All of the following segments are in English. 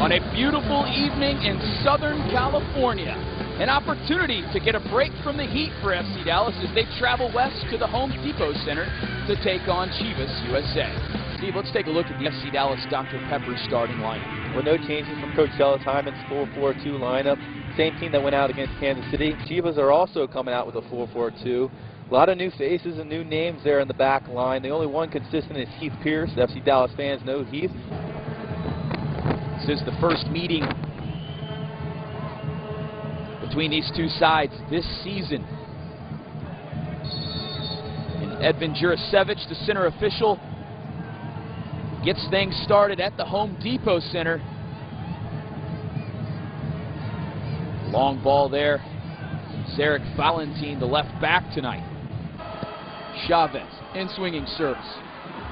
on a beautiful evening in Southern California. An opportunity to get a break from the heat for FC Dallas as they travel west to the Home Depot Center to take on Chivas USA. Steve, let's take a look at the FC Dallas Dr. Pepper starting lineup. Well, no changes from Coach Hyman's 4-4-2 lineup. Same team that went out against Kansas City. Chivas are also coming out with a 4-4-2. A lot of new faces and new names there in the back line. The only one consistent is Heath Pierce. FC Dallas fans know Heath. This is the first meeting between these two sides this season. And Edvin Jurasevich, the center official, gets things started at the Home Depot Center. Long ball there. Zarek Valentin, the left back tonight. Chavez, in swinging service.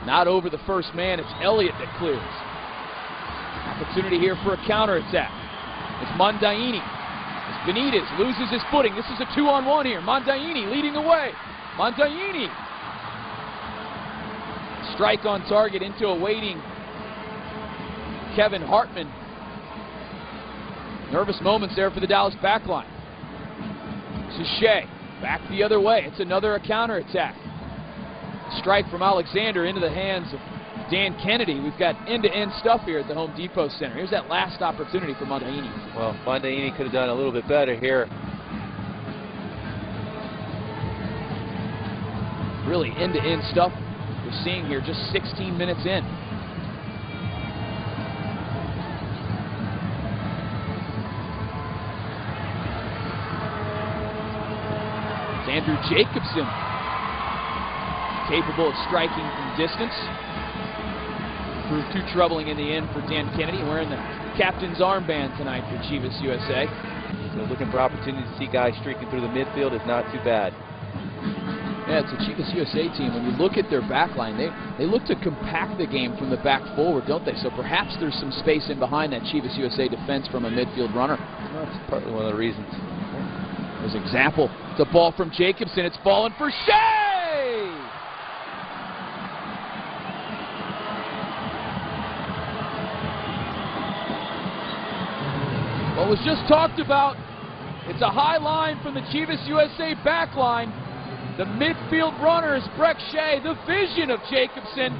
Not over the first man, it's Elliott that clears. Opportunity here for a counterattack. It's Mondaini. As Benitez loses his footing. This is a 2-on-1 here. Mondaini leading the way. Mondaini. Strike on target into a waiting Kevin Hartman. Nervous moments there for the Dallas backline. This is Shea. Back the other way. It's another counterattack. Strike from Alexander into the hands of Dan Kennedy. We've got end-to-end stuff here at the Home Depot Center. Here's that last opportunity for Mondaini. Well, Mondaini could have done a little bit better here. Really end-to-end stuff we're seeing here just 16 minutes in. It's Andrew Jacobson, capable of striking from distance. Proved too troubling in the end for Dan Kennedy, wearing the captain's armband tonight for Chivas USA. So looking for opportunities to see guys streaking through the midfield is not too bad. Yeah, it's a Chivas USA team. When you look at their back line, they look to compact the game from the back forward, don't they? So perhaps there's some space in behind that Chivas USA defense from a midfield runner. Well, that's partly one of the reasons. There's an example. It's a ball from Jacobson. It's fallen for Shea! What was just talked about, it's a high line from the Chivas USA back line. The midfield runner is Breck Shea, the vision of Jacobson.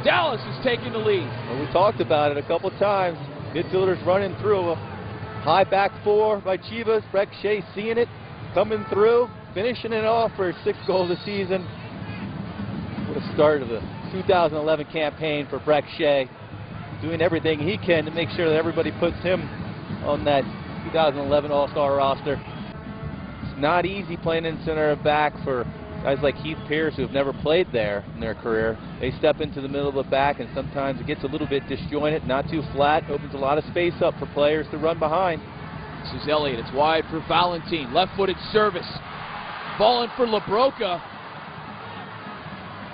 Dallas is taking the lead. Well, we talked about it a couple times. Midfielders running through a high back four by Chivas. Breck Shea seeing it, coming through, finishing it off for his 6th goal of the season. What a start of the 2011 campaign for Breck Shea. Doing everything he can to make sure that everybody puts him on that 2011 All-Star roster. It's not easy playing in center of back for guys like Heath Pierce who have never played there in their career. They step into the middle of the back and sometimes it gets a little bit disjointed, not too flat, opens a lot of space up for players to run behind. This is Elliott. It's wide for Valentin. Left-footed service. Ball in for LaBroca.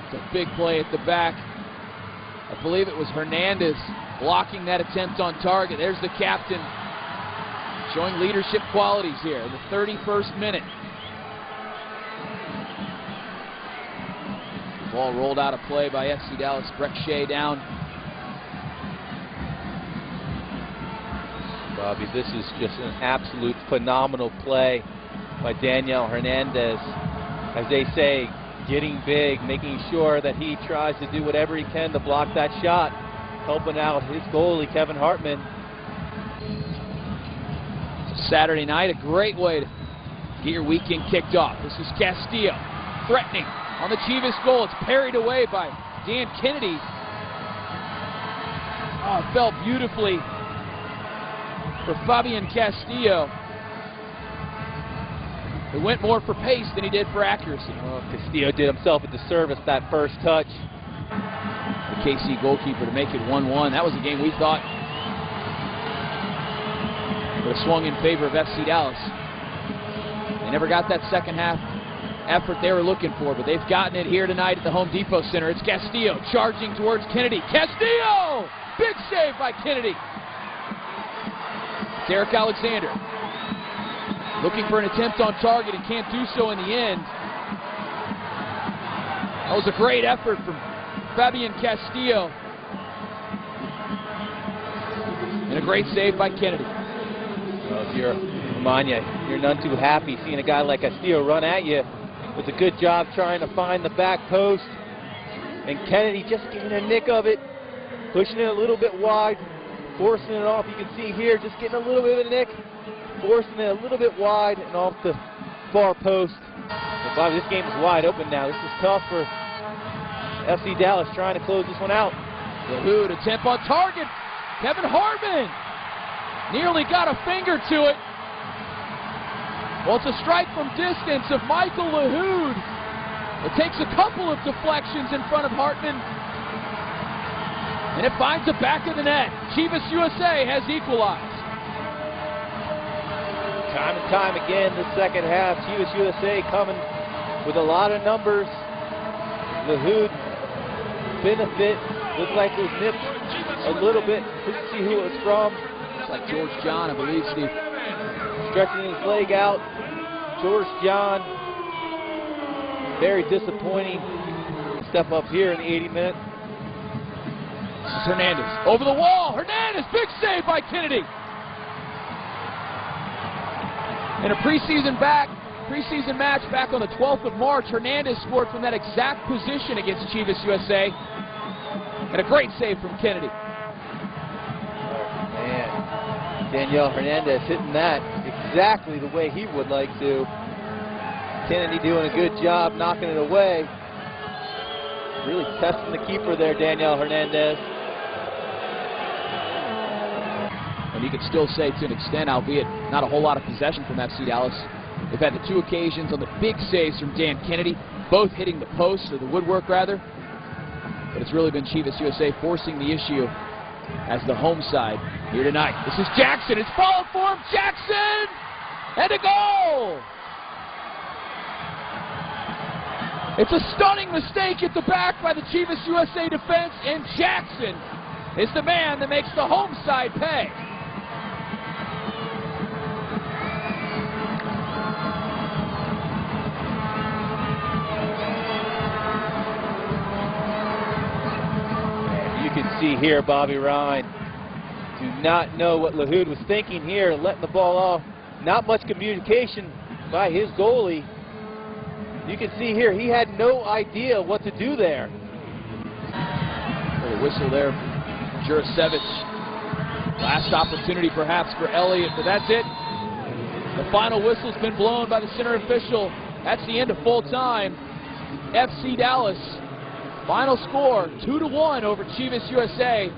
It's a big play at the back. I believe it was Hernandez blocking that attempt on target. There's the captain showing leadership qualities here in the 31st minute. Ball rolled out of play by FC Dallas. Breck Shea down. Bobby, this is just an absolute phenomenal play by Daniel Hernandez. As they say, getting big, making sure that he tries to do whatever he can to block that shot, helping out his goalie, Kevin Hartman. Saturday night, a great way to get your weekend kicked off. This is Castillo threatening on the Chivas goal. It's parried away by Dan Kennedy. Oh, it fell beautifully for Fabian Castillo. It went more for pace than he did for accuracy. Oh, Castillo did himself a disservice that first touch. The KC goalkeeper to make it 1-1. That was a game we thought would have swung in favor of FC Dallas. They never got that second half effort they were looking for, but they've gotten it here tonight at the Home Depot Center. It's Castillo charging towards Kennedy. Castillo! Big save by Kennedy. Derek Alexander looking for an attempt on target and can't do so in the end. That was a great effort from Fabian Castillo. great save by Kennedy. Well, if you're Amanya, you're none too happy seeing a guy like Castillo run at you. It's a good job trying to find the back post. And Kennedy just getting a nick of it, pushing it a little bit wide, forcing it off. You can see here, just getting a little bit of a nick, forcing it a little bit wide and off the far post. But Bobby, this game is wide open now. This is tough for FC Dallas trying to close this one out. LaHood attempt on target. Kevin Hartman nearly got a finger to it. Well, it's a strike from distance of Michael LaHood. It takes a couple of deflections in front of Hartman, and it finds the back of the net. Chivas USA has equalized. Time and time again, the second half, Chivas USA coming with a lot of numbers. LaHood benefit, looked like it was nipped a little bit. Couldn't see who it was from. It's like George John, I believe, Steve. Stretching his leg out. George John, very disappointing step up here in the 80 minutes. This is Hernandez over the wall. Hernandez, big save by Kennedy. In a preseason match back on the 12th of March, Hernandez scored from that exact position against Chivas USA. And a great save from Kennedy. Man, Daniel Hernandez hitting that exactly the way he would like to. Kennedy doing a good job knocking it away. Really testing the keeper there, Daniel Hernandez. And you could still say to an extent, albeit not a whole lot of possession from FC Dallas. They've had the two occasions on the big saves from Dan Kennedy, both hitting the post, or the woodwork rather. But it's really been Chivas USA forcing the issue as the home side here tonight. This is Jackson. It's followed for him. Jackson! And a goal! It's a stunning mistake at the back by the Chivas USA defense, and Jackson is the man that makes the home side pay. You can see here Bobby Ryan do not know what LaHood was thinking here, letting the ball off. Not much communication by his goalie. You can see here he had no idea what to do there. The whistle there, Jurasevich. Last opportunity perhaps for Elliott, but that's it. The final whistle's been blown by the center official. That's the end of full time. FC Dallas, final score 2-1 over Chivas USA.